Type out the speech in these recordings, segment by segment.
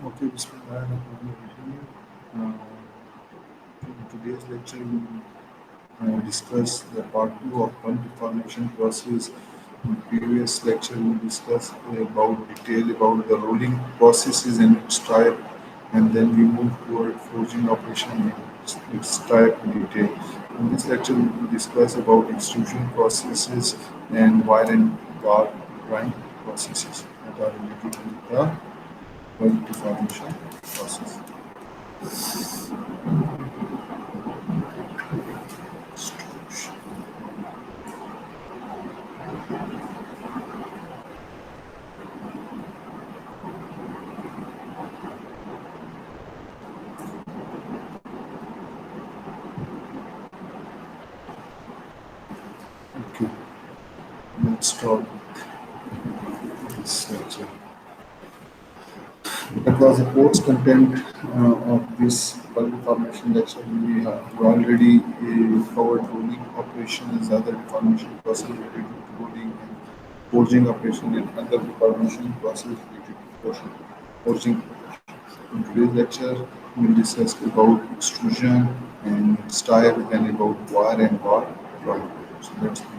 Okay, Bismillahirrahmanirrahim. In today's lecture, we will discuss the part 2 of one deformation process. In previous lecture, we discussed about detail about the rolling processes and its type, and then we move toward forging operation and its type in detail. In this lecture, we will discuss about extrusion processes and wire and bar drying processes that are related to the one deformation process. Okay, let's start this lecture. That was the course content of this bulk formation lecture. We have already covered rolling operations, other deformation process related to rolling, and forging operation, and other deformation process related to forging operation. In today's lecture, we will discuss about extrusion and style, and about wire and bar drawing. So let's move.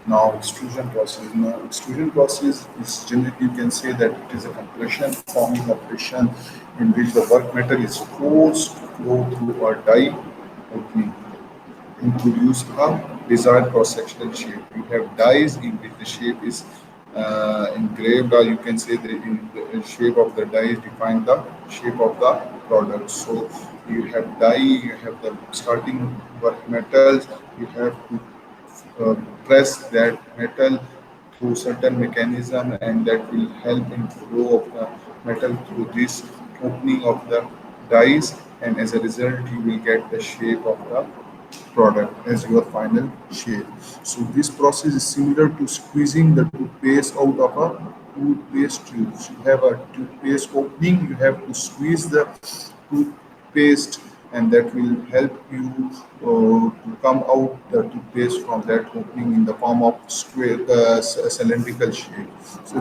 Now, extrusion process. Now, extrusion process is generally, you can say that it is a compression forming operation in which the work metal is forced to flow through a die opening and produce a desired cross-sectional shape. You have dies in which the shape is engraved, or you can say the, in the shape of the die define the shape of the product. So you have die, you have the starting work metals, you have to press that metal through certain mechanism, and that will help in flow of the metal through this opening of the dies, and as a result you will get the shape of the product as your final shape. So this process is similar to squeezing the toothpaste out of a toothpaste tube. So you have a toothpaste opening, you have to squeeze the toothpaste, and that will help you to come out the toothpaste from that opening in the form of square cylindrical shape. So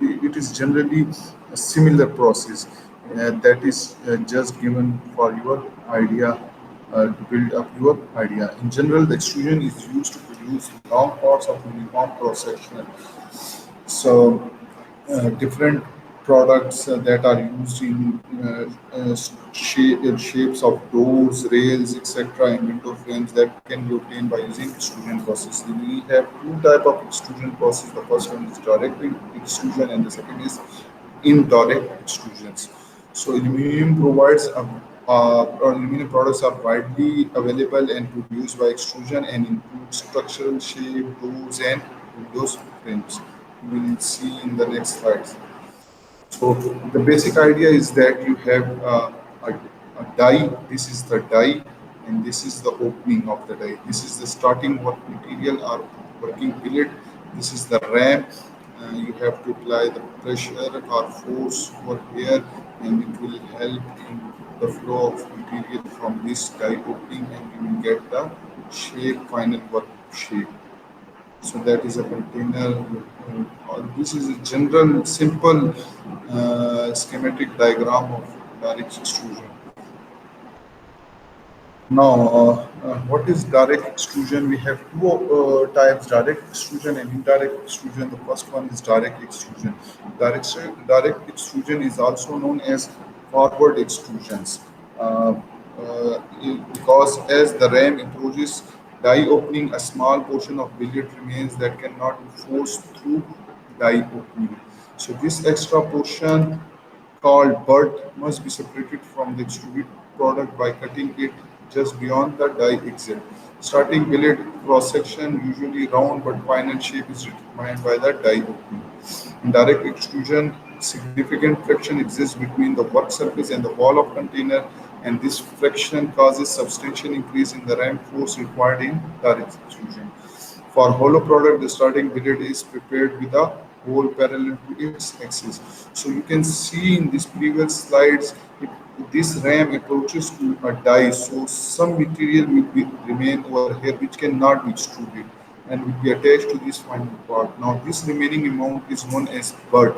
it is generally a similar process that is just given for your idea to build up your idea. In general, the extrusion is used to produce long parts of uniform cross section. So, different products that are used in shapes of doors, rails, etc., and window frames that can be obtained by using extrusion process. We have two type of extrusion process. The first one is direct extrusion, and the second is indirect extrusions. So aluminum provides aluminum products are widely available and produced by extrusion and include structural shape, doors, and windows frames. We will see in the next slides. So the basic idea is that you have a die. This is the die, and this is the opening of the die. This is the starting work material or working billet. This is the ram. You have to apply the pressure or force over here, and it will help in the flow of material from this die opening, and you will get the shape, final work shape. So that is a container. This is a general simple schematic diagram of direct extrusion. Now, what is direct extrusion? We have two types: direct extrusion and indirect extrusion. The first one is direct extrusion. Direct extrusion is also known as forward extrusions, because as the ram approaches die opening, a small portion of billet remains that cannot be forced through die opening. So this extra portion called bud must be separated from the extruded product by cutting it just beyond the die exit. Starting billet cross section usually round, but final shape is determined by the die opening. In direct extrusion, significant friction exists between the work surface and the wall of container, and this friction causes substantial increase in the ram force required in direct extrusion. For hollow product, the starting billet is prepared with a hole parallel to its axis. So you can see in these previous slides, this ram approaches to a die. So some material will remain over here which cannot be extruded. and will be attached to this final part. Now this remaining amount is known as bud.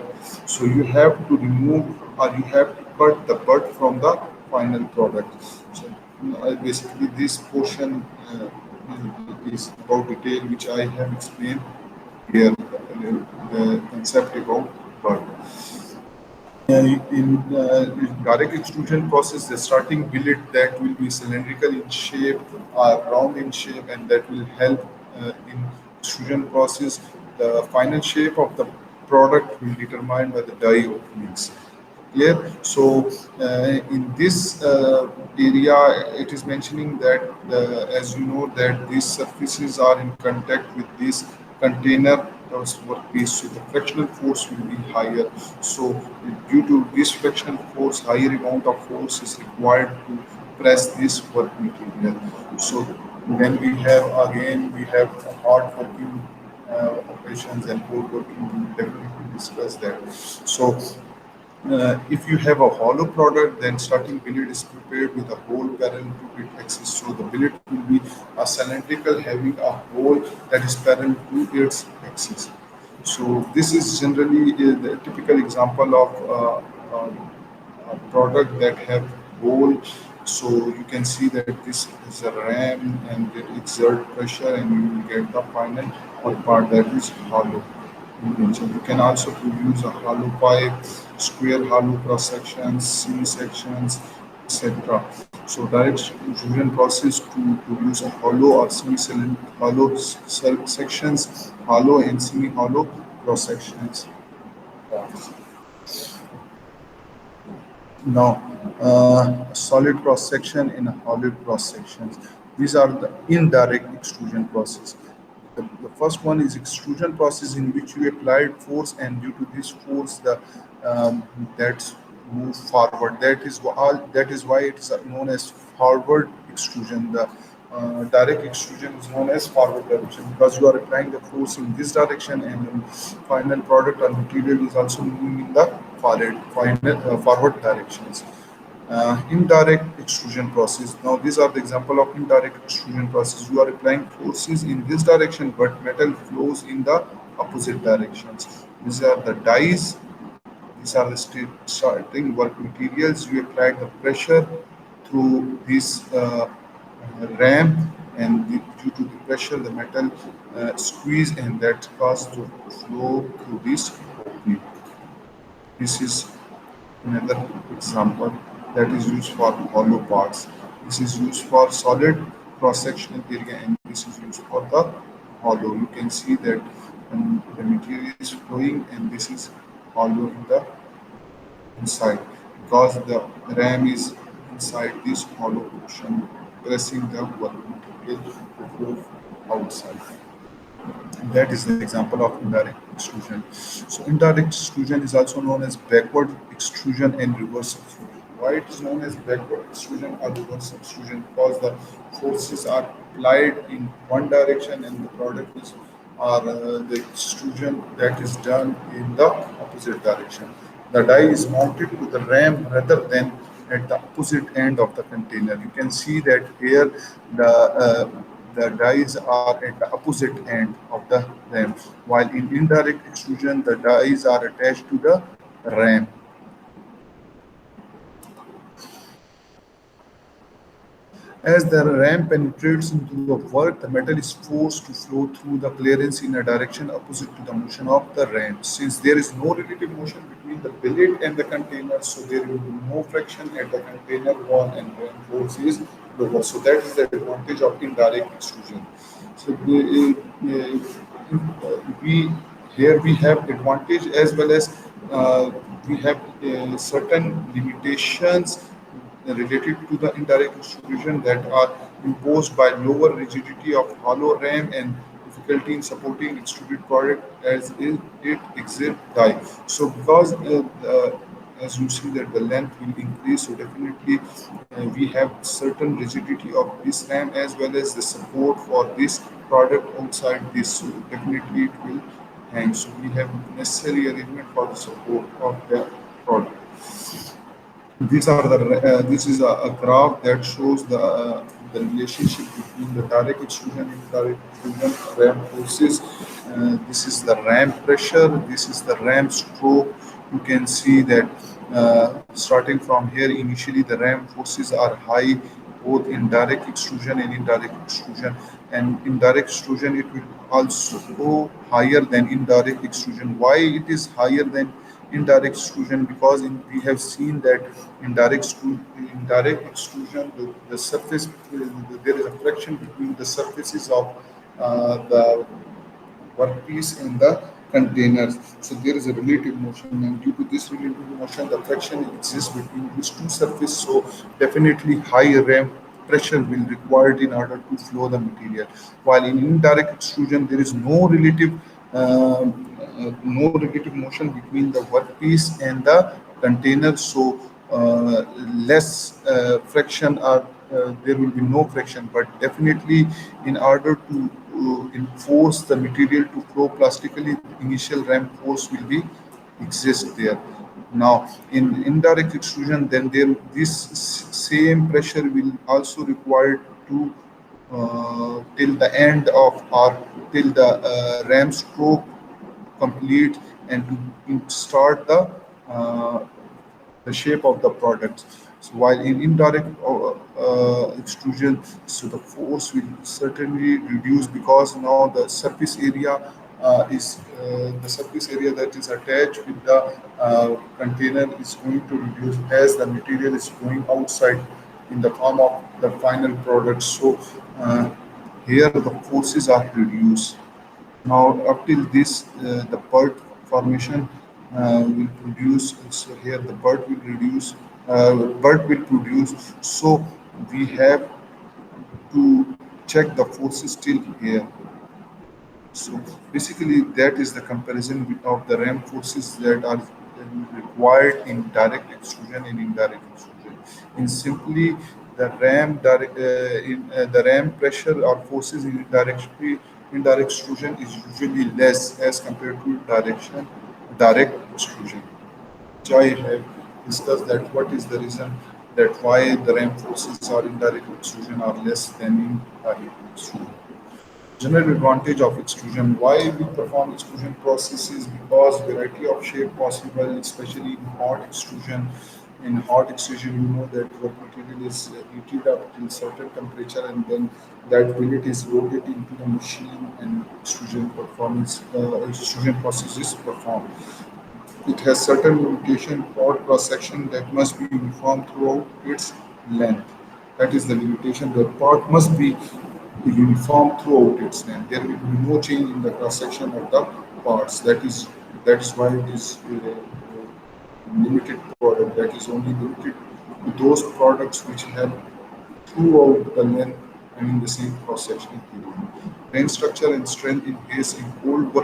So you have to remove or you have to cut the bud from the final product. So basically this portion is about detail which I have explained here, the concept about bud. In direct extrusion process, the starting billet that will be cylindrical in shape or round in shape, and that will help in extrusion process. The final shape of the product will be determined by the die openings. Clear? So in this area, it is mentioning that as you know that these surfaces are in contact with this container workpiece, so the frictional force will be higher. So due to this frictional force, higher amount of force is required to press this work material. So then we have again we have hard working operations and cold working. We will definitely discuss that. So if you have a hollow product, then starting billet is prepared with a hole parallel to its axis. So the billet will be a cylindrical having a hole that is parallel to its axis. So this is generally the typical example of a product that have hole. So you can see that this is a ram and it exert pressure and you will get the final or part that is hollow. So you can also use a hollow pipe, square hollow cross sections, semi sections, etc. So direct extrusion process to produce a hollow or semi-cylinder hollow sections, hollow and semi-hollow cross sections. Now, solid cross section and hollow cross sections. These are the indirect extrusion process. The first one is extrusion process in which you applied force and due to this force the that's move forward. That is why it is known as forward extrusion. The direct extrusion is known as forward direction because you are applying the force in this direction and the final product or material is also moving in the forward directions. Indirect extrusion process. Now these are the example of indirect extrusion process. You are applying forces in this direction, but metal flows in the opposite directions. These are the dies. These are the starting work materials. You apply the pressure through this ramp, and due to the pressure, the metal squeeze, and that causes to flow through this opening. This is another example that is used for hollow parts. This is used for solid cross-sectional area and this is used for the hollow. You can see that the material is flowing and this is hollow in the inside because the ram is inside this hollow portion pressing the work material to flow outside. That is the example of indirect extrusion. So indirect extrusion is also known as backward extrusion and reverse extrusion. Why it is known as backward extrusion or reverse extrusion? Because the forces are applied in one direction and the product is or the extrusion that is done in the opposite direction. The die is mounted to the ram rather than at the opposite end of the container. You can see that here the dies are at the opposite end of the ram, while in indirect extrusion the dies are attached to the ram. As the ram penetrates into the work, the metal is forced to flow through the clearance in a direction opposite to the motion of the ram. Since there is no relative motion between the billet and the container, so there will be no friction at the container wall and ram force is lower. So that is the advantage of indirect extrusion. So we here we have advantage as well as we have certain limitations related to the indirect extrusion that are imposed by lower rigidity of hollow ram and difficulty in supporting extruded product as it exit die. So because as you see that the length will increase, so definitely we have certain rigidity of this ram as well as the support for this product outside this. So definitely it will hang. So we have necessary arrangement for the support of the product. These are the this is a graph that shows the the relationship between the direct extrusion and indirect extrusion ram forces. This is the ram pressure, this is the ram stroke. You can see that starting from here, initially the ram forces are high both in direct extrusion and indirect extrusion. And indirect extrusion, it will also go higher than indirect extrusion. Why it is higher than indirect extrusion? Because we have seen that indirect extrusion, the surface, there is a friction between the surfaces of the workpiece and the containers. So there is a relative motion, and due to this relative motion, the friction exists between these two surfaces. So definitely high ram pressure will required in order to flow the material. While in indirect extrusion, there is no relative motion between the workpiece and the container. So less friction, or there will be no friction. But definitely, in order to enforce the material to flow plastically, initial ram force will be exist there. Now in indirect extrusion, then there this same pressure will also required to till the end of, or till the ram stroke complete, and to start the shape of the product. So while in indirect extrusion, so the force will certainly reduce, because now the surface area is the surface area that is attached with the container is going to reduce as the material is going outside in the form of the final product. So here the forces are reduced. Now, up till this, the bud formation will produce. So here, the bud will produce. So we have to check the forces till here. So basically, that is the comparison of the ram forces that are required in direct extrusion and indirect extrusion. In simply, the ram pressure or forces in indirect extrusion is usually less as compared to direct extrusion. Which I have discussed that what is the reason that why the ram forces are indirect extrusion are less than in direct extrusion. General advantage of extrusion. Why we perform extrusion processes? Because variety of shape possible, especially in hot extrusion. In hot extrusion, you know that what material is heated up till certain temperature, and then that billet is loaded into the machine, and extrusion process is performed. It has certain limitation for cross section that must be uniform throughout its length. That is the limitation. The part must be uniform throughout its length. There will be no change in the cross section of the parts. That is why it is limited product. That is only limited to those products which have throughout the length and in the same cross-sectional period. Grain structure and strength in case in cold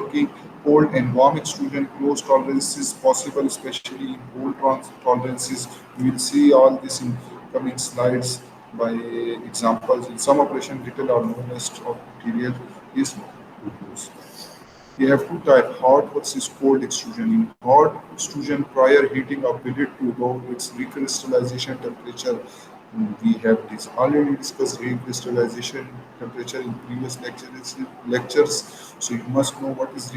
and warm extrusion, close tolerance is possible, especially in cold tolerances. We will see all this in coming slides by examples. In some operation, little or no nest of material is produced. We have two types, hot versus cold extrusion. In hot extrusion, prior heating of billet to above its recrystallization temperature, we have this already discussed recrystallization temperature in previous lectures. So you must know what is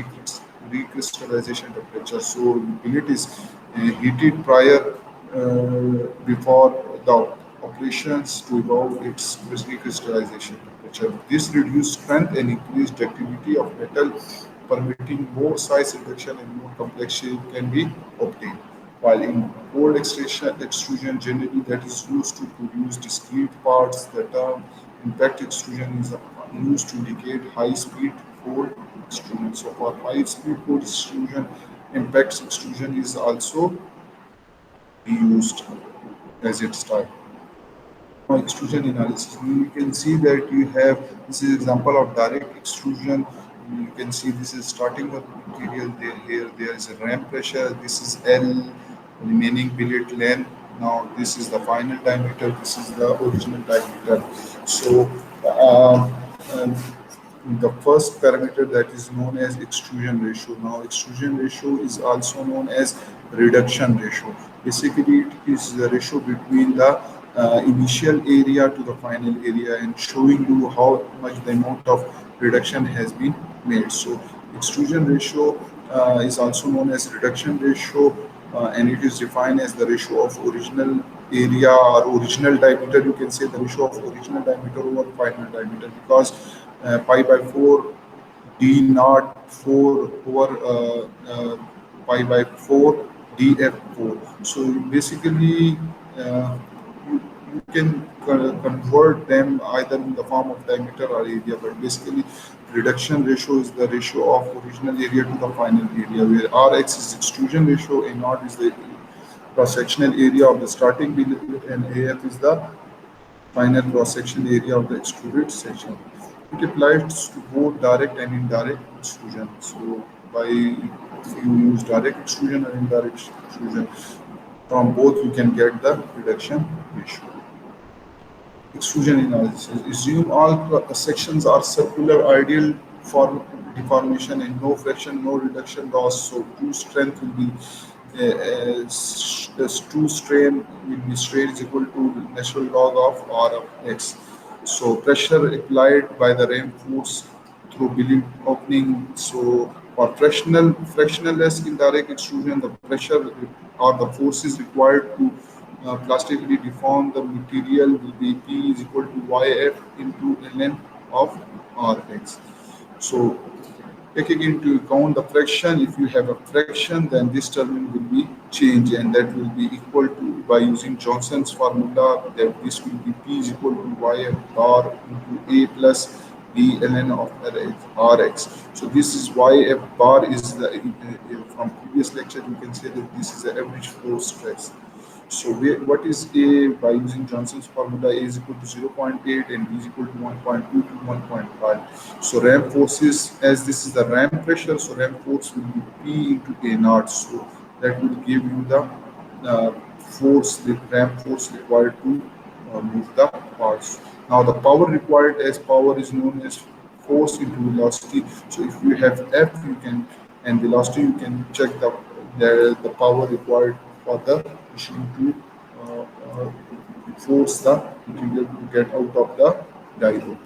recrystallization temperature. So billet is heated prior before the operations to above its recrystallization temperature. This reduced strength and increased ductility of metal, permitting more size reduction and more complex shape can be obtained. While in cold extrusion generally that is used to produce discrete parts, the term impact extrusion is used to indicate high speed cold extrusion. So for high speed cold extrusion, impact extrusion is also used as its type. Extrusion analysis. You can see that you have this is example of direct extrusion. You can see this is starting with material there. Here there is a ram pressure. This is L, remaining billet length. Now this is the final diameter. This is the original diameter. So um, the first parameter that is known as extrusion ratio. Now extrusion ratio is also known as reduction ratio. Basically, it is the ratio between the initial area to the final area and showing you how much the amount of reduction has been made. So extrusion ratio is also known as reduction ratio, and it is defined as the ratio of original area or original diameter. You can say the ratio of original diameter over final diameter, because pi by 4 d naught 4 over pi by 4 df4. So basically, you, you can convert them either in the form of diameter or area, but basically reduction ratio is the ratio of original area to the final area, where Rx is extrusion ratio, A naught is the cross-sectional area of the starting billet, and AF is the final cross-section area of the extruded section. It applies to both direct and indirect extrusion. So by if you use direct extrusion and indirect extrusion, from both you can get the reduction ratio. Extrusion analysis. Assume all sections are circular, ideal for deformation, and no friction, no reduction loss. So true strength will be true strain will be strain is equal to natural log of R of X. So pressure applied by the ram force through billet opening. So for fractionless indirect extrusion, the pressure or the forces required to plastically deform the material will be P is equal to YF into ln of Rx. So taking into account the fraction, if you have a fraction, then this term will be changed, and that will be equal to, by using Johnson's formula, that this will be P is equal to YF bar into A plus B ln of Rx. So this is YF bar is the, from previous lecture you can say that this is the average flow stress. So what is A? By using Johnson's formula, A is equal to 0.8 and B is equal to 1.2 to 1.5. So ram forces, as this is the ram pressure, so ram force will be P into A naught. So that will give you the force, the ram force required to move the parts. Now the power required, as power is known as force into velocity. So if you have F, you can, and velocity, you can check the power required for the machine to force the material to get out of the die roll.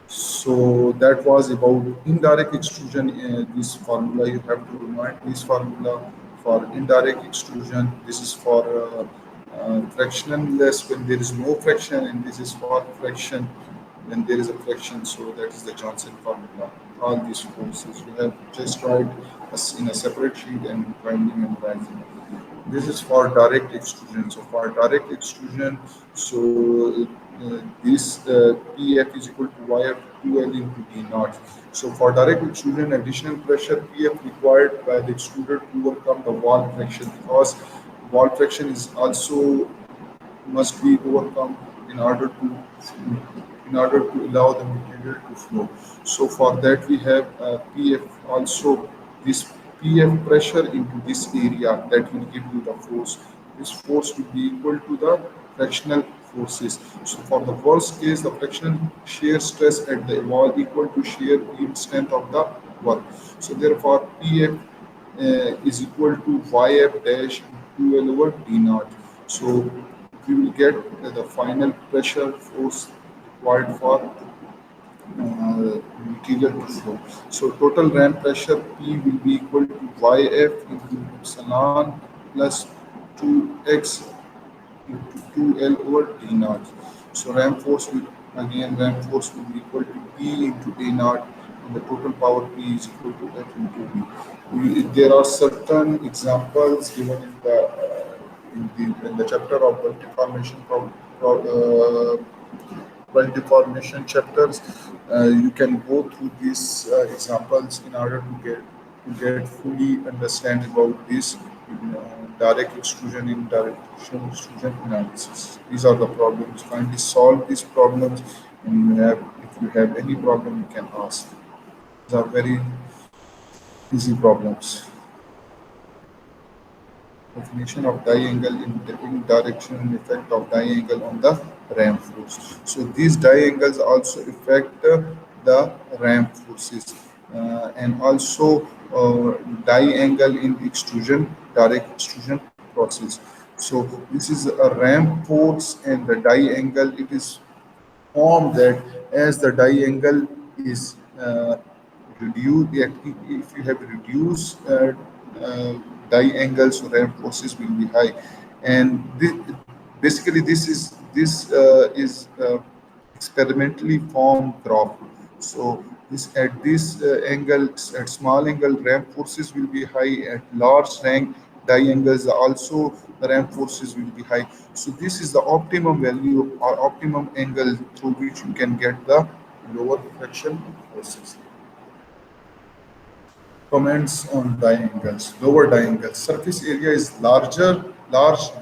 So that was about indirect extrusion. This formula you have to remind. This formula for indirect extrusion. This is for fractionless when there is no fraction, and this is for fraction when there is a fraction. So that is the Johnson formula. All these forces you have just write in a separate sheet and grinding and rising. This is for direct extrusion. So for direct extrusion, so this PF is equal to YF 2L into D naught. So for direct extrusion, additional pressure PF required by the extruder to overcome the wall friction, because wall friction is also must be overcome in order to allow the material to flow. So for that we have PF also, this PF pressure into this area that will give you the force. This force will be equal to the fractional forces. So for the worst case, the fractional shear stress at the wall equal to shear yield strength of the work. So therefore PF is equal to YF dash 2L over D naught. So we will get the final pressure force required for material to flow. So total ram pressure P will be equal to YF into epsilon plus 2x into 2L over D naught. So ram force will be equal to P into A naught, and the total power P is equal to F into V. There are certain examples given in the chapter of bulk deformation bulk deformation chapters. You can go through these examples in order to get fully understand about this direct extrusion, indirect extrusion analysis. These are the problems. Kindly solve these problems, and if you have any problem, you can ask. These are very easy problems. Definition of diangle in direction and effect of diangle on the ram force. So these diangles also affect the ram forces, and also diangle in extrusion, direct extrusion process. So this is a ramp force and the die angle. It is formed that as the die angle is reduced, if you have reduced uh, die angles, so ramp forces will be high. And basically this is experimentally formed graph. So this at this angle, at small angle, ramp forces will be high. At large rank die angles, also the ramp forces will be high. So this is the optimum value or optimum angle through which you can get the lower friction forces. Comments on diangles. Lower diangle. Surface area is large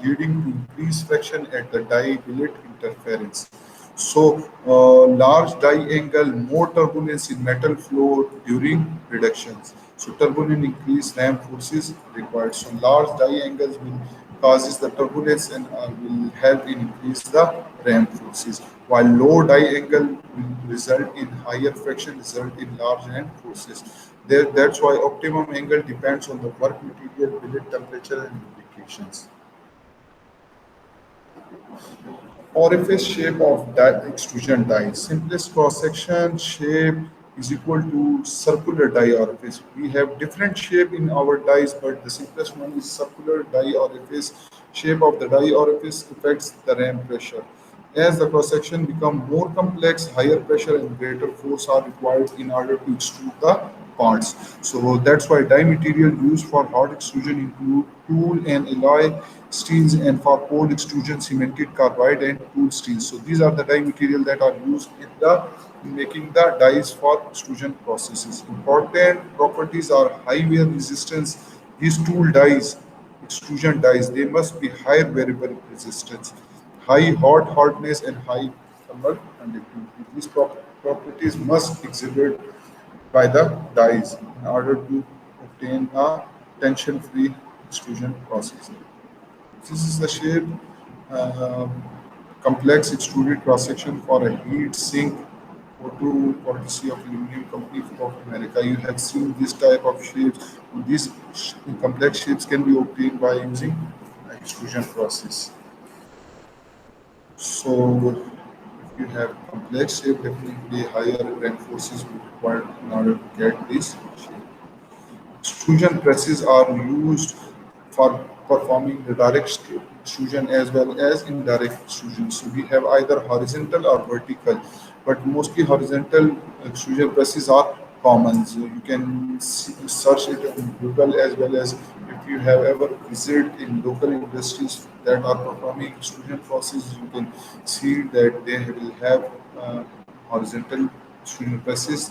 leading to increased friction at the die billet interference. So, large die angle, more turbulence in metal flow during reductions. So, turbulence increase ram forces required. So, large die angles will causes the turbulence and will help in increase the ram forces. While low die angle will result in higher friction, result in large ram forces. That's why optimum angle depends on the work material, billet temperature, and lubrications. Orifice shape of extrusion die. Simplest cross-section shape is equal to circular die orifice. We have different shape in our dies, but the simplest one is circular die orifice. Shape of the die orifice affects the ram pressure. As the cross-section become more complex, higher pressure and greater force are required in order to extrude the parts. So that's why die material used for hot extrusion include tool and alloy steels, and for cold extrusion, cemented carbide and tool steels. So these are the die material that are used in making the dies for extrusion processes. Important properties are high wear resistance. These tool dies, extrusion dies, they must be high variable resistance, high hot hardness, and high thermal conductivity. These properties must exhibit by the dies in order to obtain a tension-free extrusion process. This is the shape, uh, complex extruded cross-section for a heat sink photo courtesy of Aluminum Company of America. You have seen this type of shapes. These complex shapes can be obtained by using extrusion process. So if you have complex shape, definitely higher rank forces will be required in order to get this shape. Extrusion presses are used for performing the direct extrusion as well as indirect extrusion. So we have either horizontal or vertical, but mostly horizontal extrusion presses are common. So you can search it on Google, as well as if you have ever visited in local industries that are performing extrusion process, you can see that they will have horizontal extrusion presses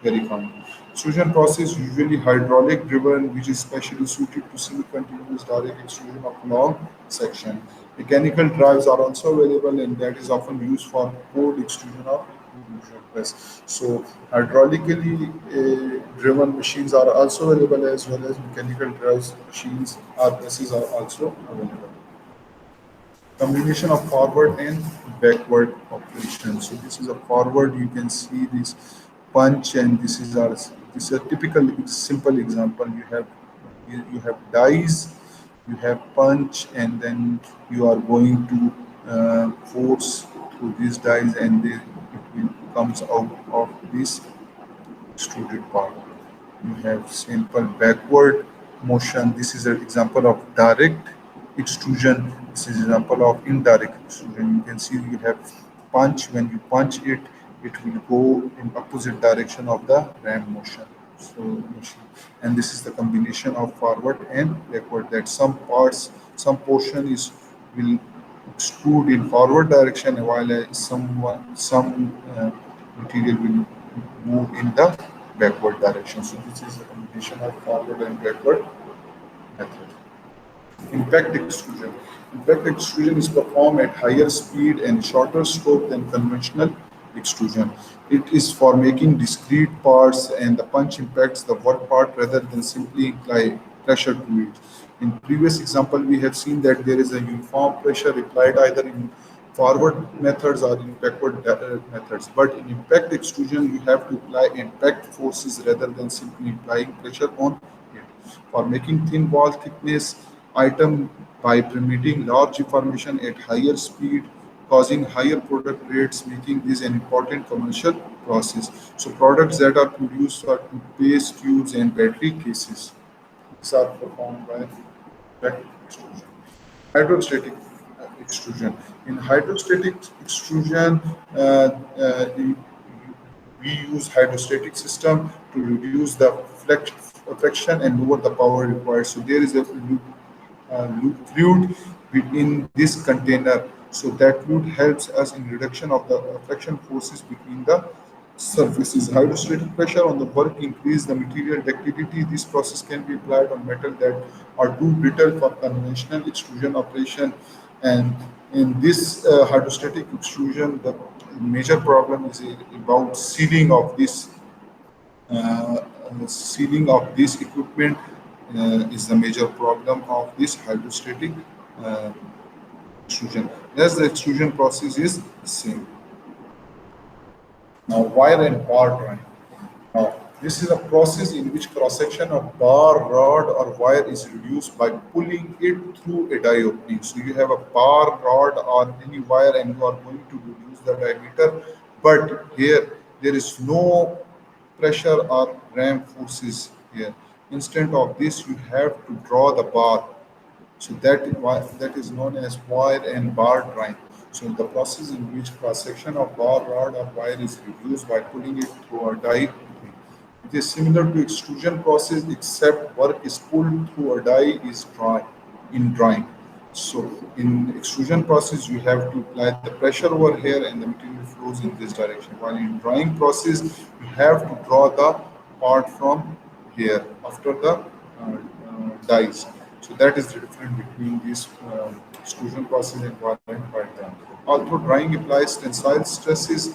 very common. Extrusion process usually hydraulic driven, which is specially suited to semi-continuous direct extrusion of long section. Mechanical drives are also available, and that is often used for cold extrusion of extrusion press. So hydraulically driven machines are also available, as well as mechanical drives machines or presses are also available. Combination of forward and backward operation. So this is a forward. You can see this punch, and this is a typical simple example. You have dies, you have punch, and then you are going to force through these dies, and it will comes out of this extruded part. You have simple backward motion. This is an example of direct extrusion. This is an example of indirect extrusion. You can see you have punch. When you punch it, it will go in opposite direction of the ram motion. So and this is the combination of forward and backward. That some parts, some portion is will extrude in forward direction, while some material will move in the backward direction. So this is a combination of forward and backward method. Impact extrusion. Impact extrusion is performed at higher speed and shorter stroke than conventional extrusion. It is for making discrete parts, and the punch impacts the work part rather than simply apply pressure to it. In previous example, we have seen that there is a uniform pressure applied either in forward methods or in backward methods. But in impact extrusion, you have to apply impact forces rather than simply applying pressure on it. For making thin wall thickness, item by permitting large information at higher speed, causing higher product rates, making this an important commercial process. So products that are produced are toothpaste tubes and battery cases. These are performed by vacuum extrusion. Hydrostatic extrusion. In hydrostatic extrusion, uh, uh, we use hydrostatic system to reduce the friction and lower the power required. So there is a fluid within this container. So that fluid helps us in reduction of the friction forces between the surfaces. Hydrostatic pressure on the work increase the material ductility. This process can be applied on metal that are too brittle for conventional extrusion operation. And in this hydrostatic extrusion, the major problem is about sealing of this equipment is the major problem of this hydrostatic uh, extrusion. Yes, the extrusion process is the same. Now, wire and bar drawing. Now, this is a process in which cross-section of bar, rod, or wire is reduced by pulling it through a die opening. So you have a bar, rod, or any wire, and you are going to reduce the diameter. But here, there is no pressure or ram forces here. Instead of this, you have to draw the bar. So that is known as wire and bar drawing. So the process in which cross section of bar, rod, or wire is reduced by pulling it through a die. It is similar to extrusion process except work is pulled through a die is drawing in drawing. So in extrusion process you have to apply the pressure over here and the material flows in this direction. While in drawing process you have to draw the part from here after the dies. So that is the difference between this extrusion process and wire and wire drawing. Although drawing applies tensile stresses,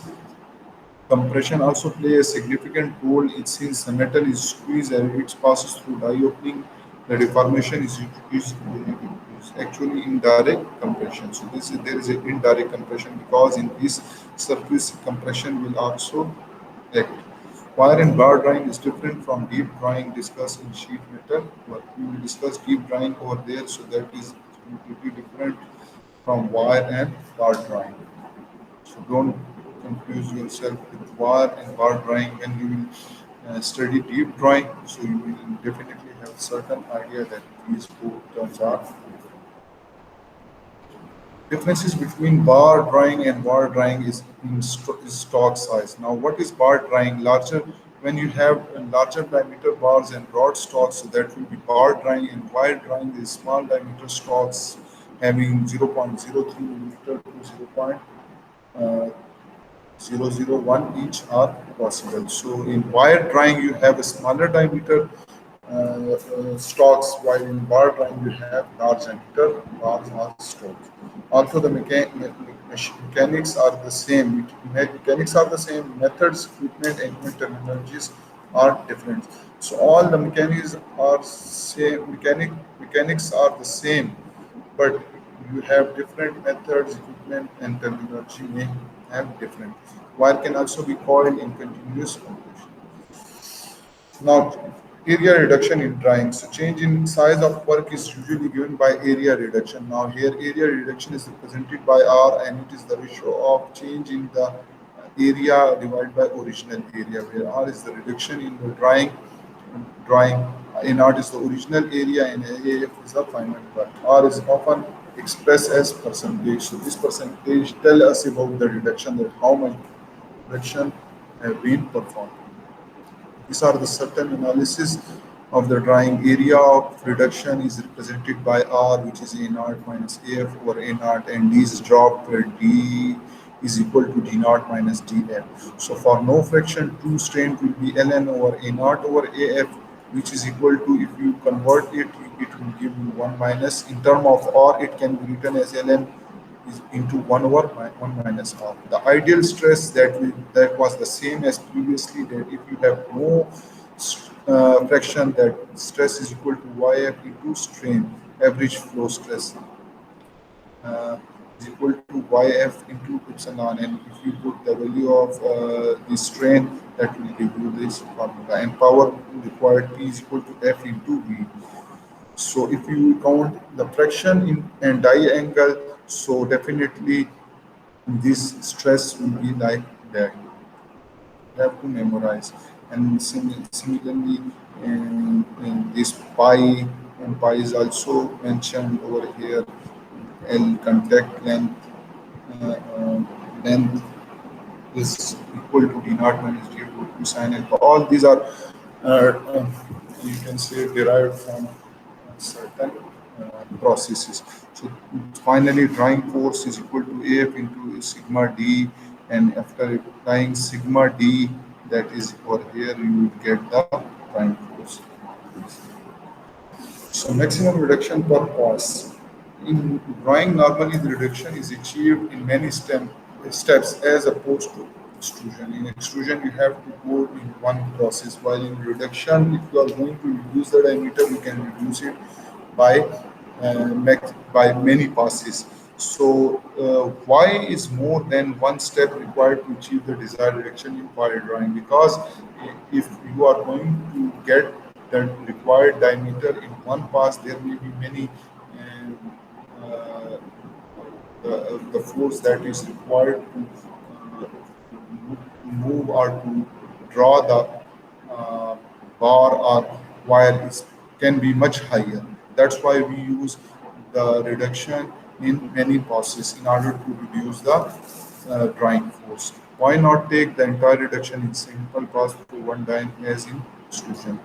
compression also play a significant role since the metal is squeezed and it passes through die opening. The deformation is actually indirect compression. So there is an indirect compression because in this surface compression will also act. Wire and bar drawing is different from deep drawing discussed in sheet metal. But we will discuss deep drawing over there, so that is completely different from wire and bar drawing. So don't confuse yourself with wire and bar drawing when you will study deep drawing. So you will definitely have certain idea that these both terms are differences between bar drawing and wire drawing is stock size. Now, what is bar drawing? Larger when you have larger diameter bars and broad stocks, so that will be bar drawing, and wire drawing is small diameter stocks having 0.03 millimeter to 0.001 each are possible. So in wire drawing, you have a smaller diameter stocks, while in bar drawing you have large diameter bars or stocks. Also, the mechanics are the same. Mechanics are the same. Methods, equipment, and terminologies are different. So all the mechanics are same. Mechanics are the same, but you have different methods, equipment, and terminology may have different. Wire can also be coiled in continuous operation. Now, area reduction in drawing. So change in size of work is usually given by area reduction. Now here area reduction is represented by R, and it is the ratio of change in the area divided by original area, where R is the reduction in the drawing. In art is the original area and AF is the final cut. R is often expressed as percentage. So this percentage tell us about the reduction, that how much reduction have been performed. These are the certain analysis of the drawing. Area of reduction is represented by R, which is A naught minus AF over A naught, and D is dropped where D is equal to D naught minus DF. So for no friction, 2 strain will be ln over A naught over AF, which is equal to, if you convert it, it will give you 1 minus. In term of R, it can be written as ln is into 1 over 1 minus R. The ideal stress that was the same as previously, that if you have no fraction, that stress is equal to YF into strain, average flow stress is equal to YF into epsilon, and if you put the value of the strain, that will give you this formula, and power required P is equal to F into V. So if you count the fraction in and die angle, so definitely this stress will be like that. You have to memorize. And similarly, in this pi, and pi is also mentioned over here. L contact length, length is equal to d naught minus d to cosine alpha. All these are, uh, you can say, derived from certain processes. So finally, drawing force is equal to AF into sigma d, and after applying sigma d, that is over here, you will get the drawing force. So maximum reduction per pass. In drawing, normally the reduction is achieved in many steps as opposed to extrusion. In extrusion, you have to go in one process, while in reduction, if you are going to reduce the diameter, you can reduce it by by many passes. So why is more than one step required to achieve the desired reduction in wire drawing? Because if you are going to get the required diameter in one pass, there may be many uh, the force that is required to move or to draw the uh, bar or wire is can be much higher. That's why we use the reduction in many passes in order to reduce the drawing force. Why not take the entire reduction in simple pass to one dyne as in extrusion?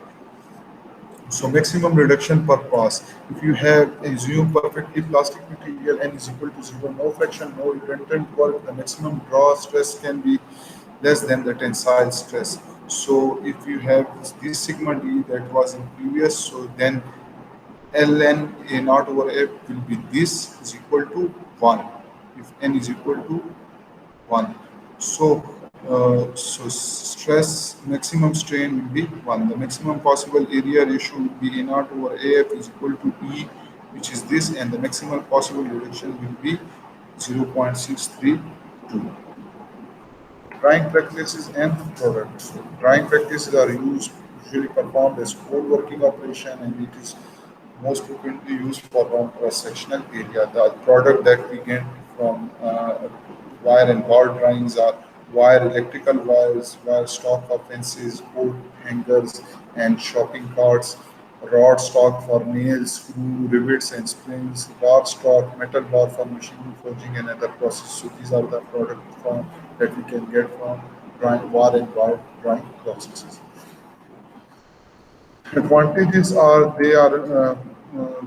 So maximum reduction per pass. If you have assume perfectly plastic material n is equal to zero, no friction, no redundant work, the maximum draw stress can be less than the tensile stress. So if you have this sigma d that was in previous, so then ln a naught over f will be this is equal to 1 if n is equal to 1. So, so stress maximum strain will be 1. The maximum possible area ratio will be A naught over AF is equal to E, which is this, and the maximum possible reduction will be 0.632. Drying practices and products. Drying practices are usually performed as cold working operation, and it is most frequently used for round cross-sectional area. The product that we get from wire and bar drawings are wire, electrical wires, wire stock for fences, coat hangers, and shopping carts, rod stock for nails, screw, rivets, and springs, bar stock, metal bar for machine forging and other processes. So these are the products from that we can get from bar and bar drawing processes. Advantages are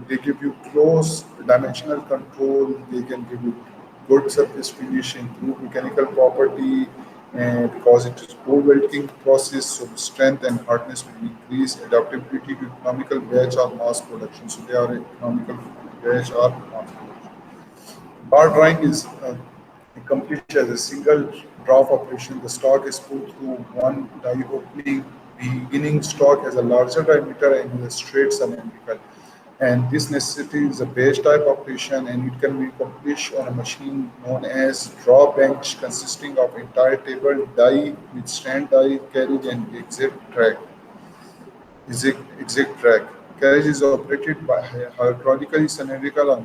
they give you close dimensional control. They can give you good surface finish, improve mechanical property, and because it is cold welding process, so the strength and hardness will increase. Adaptability to economical batch or mass production. So they are economical batch or mass production. Bar drawing is accomplished as a single drop operation. The stock is put through one die opening. Beginning stock has a larger diameter and is a straight cylindrical. And this necessitates a batch type operation, and it can be accomplished on a machine known as draw bench, consisting of entire table die with stand die, carriage, and exact track. Carriage is operated by hydraulically cylindrical or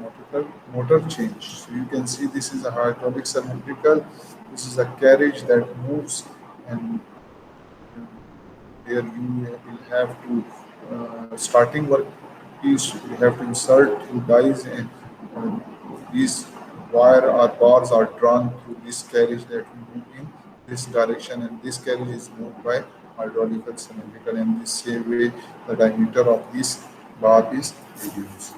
motor change. So you can see this is a hydraulic cylindrical. This is a carriage that moves, and there you will have to starting work is you have to insert through dies, and uh, these wire or bars are drawn through this carriage that will move in this direction, and this carriage is moved by hydraulic cylindrical, and this way the diameter of this bar is reduced.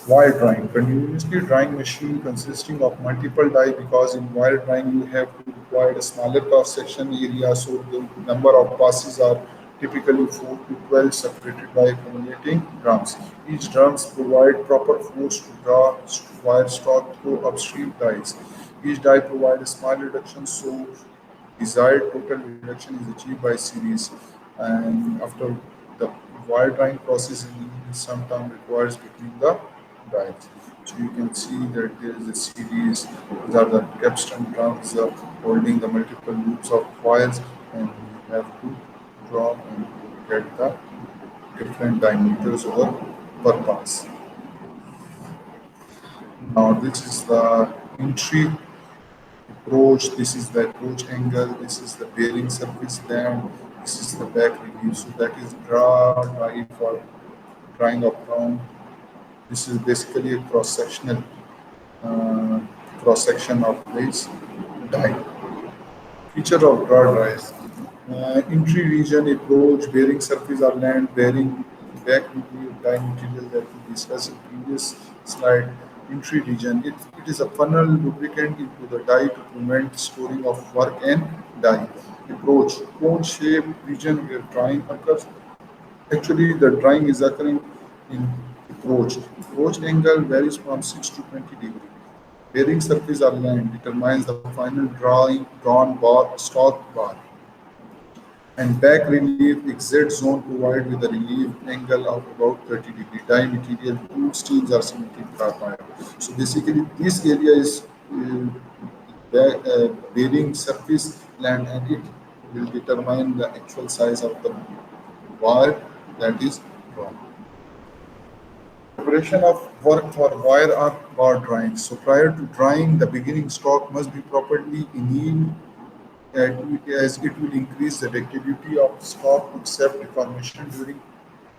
Wire drawing. Continuously drying machine consisting of multiple die, because in wire drying you have to require a smaller cross section area, so the number of passes are typically 4 to 12 separated by accumulating drums. Each drums provide proper force to draw wire stock through upstream dies. Each die provides a small reduction, so desired total reduction is achieved by series. And after the wire drying process in some time requires between the dies. So you can see that there is a series. These are the capstan drums holding the multiple loops of wires, and you have to draw and get the different diameters or per pass. Now this is the entry approach, this is the approach angle, this is the bearing surface land, this is the back relief. So that is draw, dry for drawing of ground. This is basically a uh, cross section of this die. Feature of draw dries. Entry region, approach, bearing surface or land, bearing back relief, die material that we discussed in previous slide. Entry region, it is a funnel lubricant into the die to prevent storing of work and die. Approach, cone shaped region where drying occurs. Actually, the drying is occurring in approach. Approach angle varies from 6 to 20 degree. Bearing surface or land determines the final drawing drawn bar, stock bar. And back relief exit zone provide with a relief angle of about 30 degree. Die material, two steels or cementing carbide. So basically, this area is bearing surface land, and it will determine the actual size of the wire that is drawn. Preparation of work for wire or bar drying. So prior to drying, the beginning stock must be properly annealed as it will increase the ductility of stock to accept deformation during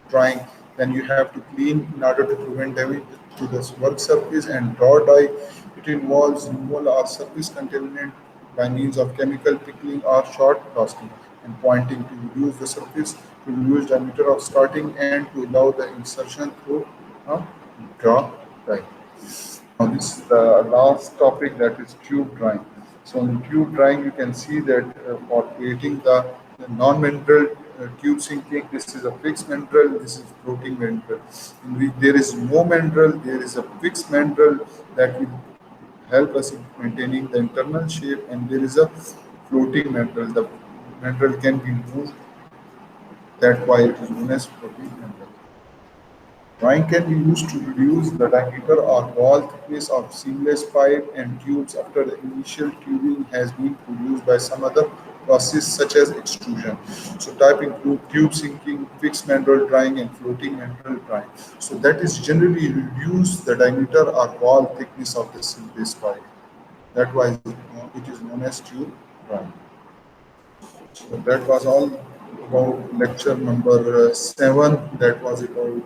drying. Then you have to clean in order to prevent damage to the work surface, and draw dye. It involves removal or surface contaminant by means of chemical pickling or short casting and pointing to reduce the surface, to reduce diameter of starting, and to allow the insertion through a draw dye. Now this is the last topic, that is tube drying. So in tube drying, you can see that for creating the non-mandrel tube sinking, this is a fixed mandrel, this is floating mandrel. In which there is no mandrel, there is a fixed mandrel that will help us in maintaining the internal shape, and there is a floating mandrel. The mandrel can be moved, that's why it is known as floating mandrel. Drawing can be used to reduce the diameter or wall thickness of seamless pipe and tubes after the initial tubing has been produced by some other process such as extrusion. So type include tube sinking, fixed mandrel drying, and floating mandrel drying. So that is generally reduce the diameter or wall thickness of the seamless pipe. That why it is known as tube drying. So that was all about lecture number 7. That was about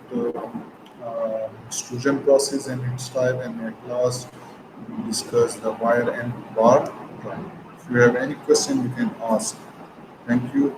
extrusion process and its type, and at last we discuss the wire and bar drawing. If you have any question, you can ask. Thank you.